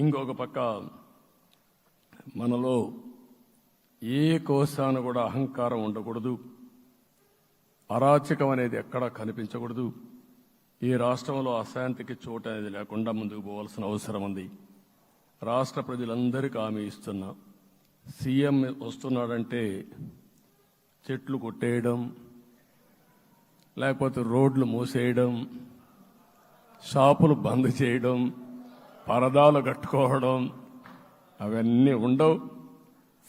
ఇంకొక పక్క మనలో ఏ కోశాన కూడా అహంకారం ఉండకూడదు, అరాచకం అనేది ఎక్కడా కనిపించకూడదు. ఈ రాష్ట్రంలో అశాంతికి చోటు అనేది లేకుండా ముందుకు పోవాల్సిన అవసరం ఉంది. రాష్ట్ర ప్రజలందరికీ హామీ ఇస్తున్నా, సీఎం వస్తున్నాడంటే చెట్లు కొట్టేయడం, లేకపోతే రోడ్లు మూసేయడం, షాపులు బంద్ చేయడం, పరదాలు కట్టుకోవడం అవన్నీ ఉండవు.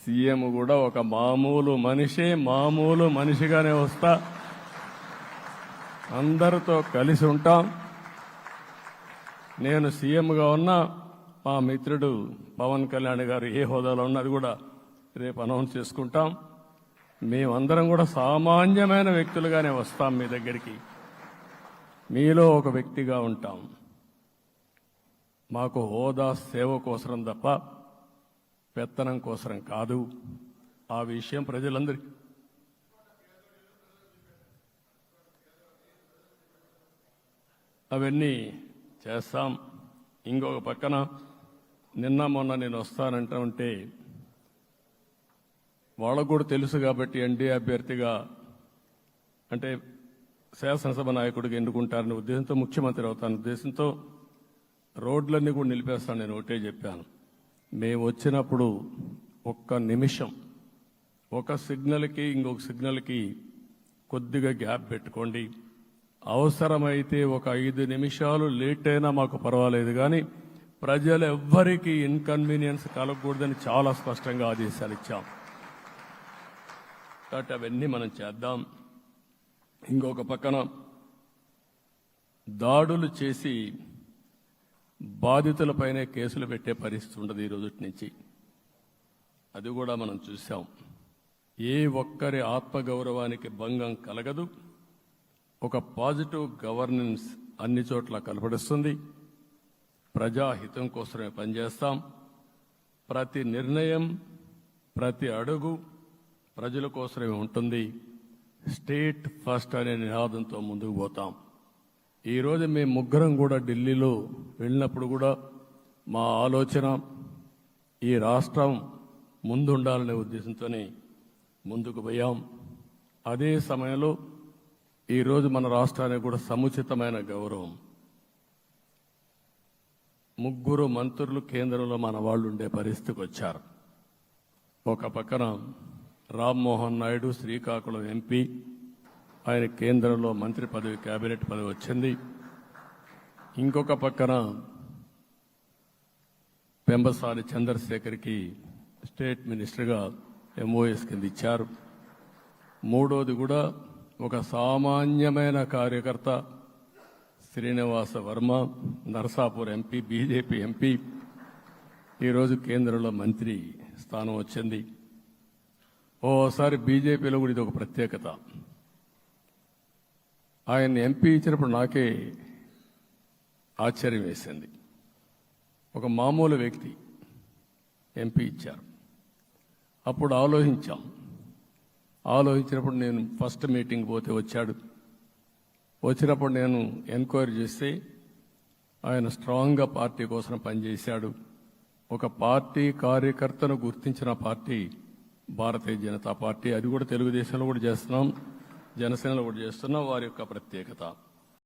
సీఎం కూడా ఒక మామూలు మనిషిగానే వస్తా, అందరితో కలిసి ఉంటాం. నేను సీఎంగా ఉన్నా మా మిత్రుడు పవన్ కళ్యాణ్ గారు ఏ హోదాలో ఉన్నది కూడా రేపు అనౌన్స్ చేసుకుంటాం. మేమందరం కూడా సామాన్యమైన వ్యక్తులుగానే వస్తాం మీ దగ్గరికి, మీలో ఒక వ్యక్తిగా ఉంటాం. మాకు హోదా సేవ కోసరం తప్ప పెత్తనం కోసరం కాదు. ఆ విషయం ప్రజలందరికీ అవన్నీ చేస్తాం. ఇంకొక పక్కన నిన్న మొన్న నేను వస్తానంటా ఉంటే వాళ్ళకు కూడా తెలుసు కాబట్టి ఎన్డీఏ అభ్యర్థిగా అంటే శాసనసభ నాయకుడికి ఎన్నుకుంటారనే ఉద్దేశంతో, ముఖ్యమంత్రి అవుతాను ఉద్దేశంతో రోడ్లన్నీ కూడా నిలిపేస్తాను. నేను ఒకటే చెప్పాను, మేము వచ్చినప్పుడు ఒక్క నిమిషం ఒక సిగ్నల్కి ఇంకొక సిగ్నల్కి కొద్దిగా గ్యాప్ పెట్టుకోండి, అవసరమైతే ఒక 5 నిమిషాలు లేట్ అయినా మాకు పర్వాలేదు, కానీ ప్రజలు ఎవ్వరికీ ఇన్కన్వీనియన్స్ కలగకూడదని చాలా స్పష్టంగా ఆదేశాలు ఇచ్చాం. కాబట్టి అవన్నీ మనం చేద్దాం. ఇంకొక పక్కన దాడులు చేసి బాధితులపైనే కేసులు పెట్టే పరిస్థితి ఉండదు ఈ రోజు నుంచి. అది కూడా మనం చూసాం. ఏ ఒక్కరి ఆత్మగౌరవానికి భంగం కలగదు. ఒక పాజిటివ్ గవర్నెన్స్ అన్ని చోట్ల కనపడుస్తుంది. ప్రజాహితం కోసమే పనిచేస్తాం. ప్రతి నిర్ణయం, ప్రతి అడుగు ప్రజల కోసమే ఉంటుంది. స్టేట్ ఫస్ట్ అనే నినాదంతో ముందుకు పోతాం. ఈరోజు మేము ముగ్గురం కూడా ఢిల్లీలో వెళ్ళినప్పుడు కూడా మా ఆలోచన ఈ రాష్ట్రం ముందుండాలనే ఉద్దేశంతోనే ముందుకు పోయాం. అదే సమయంలో ఈరోజు మన రాష్ట్రానికి కూడా సముచితమైన గౌరవం. 3 మంత్రులు కేంద్రంలో మన వాళ్ళు ఉండే పరిస్థితికి వచ్చారు. ఒక పక్కన రామ్మోహన్ నాయుడు శ్రీకాకుళం ఎంపీ, ఆయన కేంద్రంలో మంత్రి పదవి, కేబినెట్ పదవి వచ్చింది. ఇంకొక పక్కన పెంబసాని చంద్రశేఖర్కి స్టేట్ మినిస్టర్గా ఎంఓఎస్ కింద ఇచ్చారు. మూడోది కూడా ఒక సామాన్యమైన కార్యకర్త Srinivasa Varma, Narasapur MP, BJP MP, ఈరోజు కేంద్రంలో మంత్రి స్థానం వచ్చింది. ఓసారి బీజేపీలో కూడా ఇది ఒక ప్రత్యేకత. ఆయన ఎంపీ ఇచ్చినప్పుడు నాకే ఆశ్చర్యం వేసింది. ఒక మామూలు వ్యక్తి ఎంపీ ఇచ్చారు. అప్పుడు ఆలోచించినప్పుడు నేను ఫస్ట్ మీటింగ్ పోతే వచ్చాడు. వచ్చినప్పుడు నేను ఎంక్వైరీ చేస్తే ఆయన స్ట్రాంగ్గా పార్టీ కోసం పనిచేశాడు. ఒక పార్టీ కార్యకర్తను గుర్తించిన పార్టీ భారతీయ జనతా పార్టీ. అది కూడా తెలుగుదేశంలో కూడా చేస్తున్నాం, జనసేనలో కూడా చేస్తున్నాం. వారి యొక్క ప్రత్యేకత.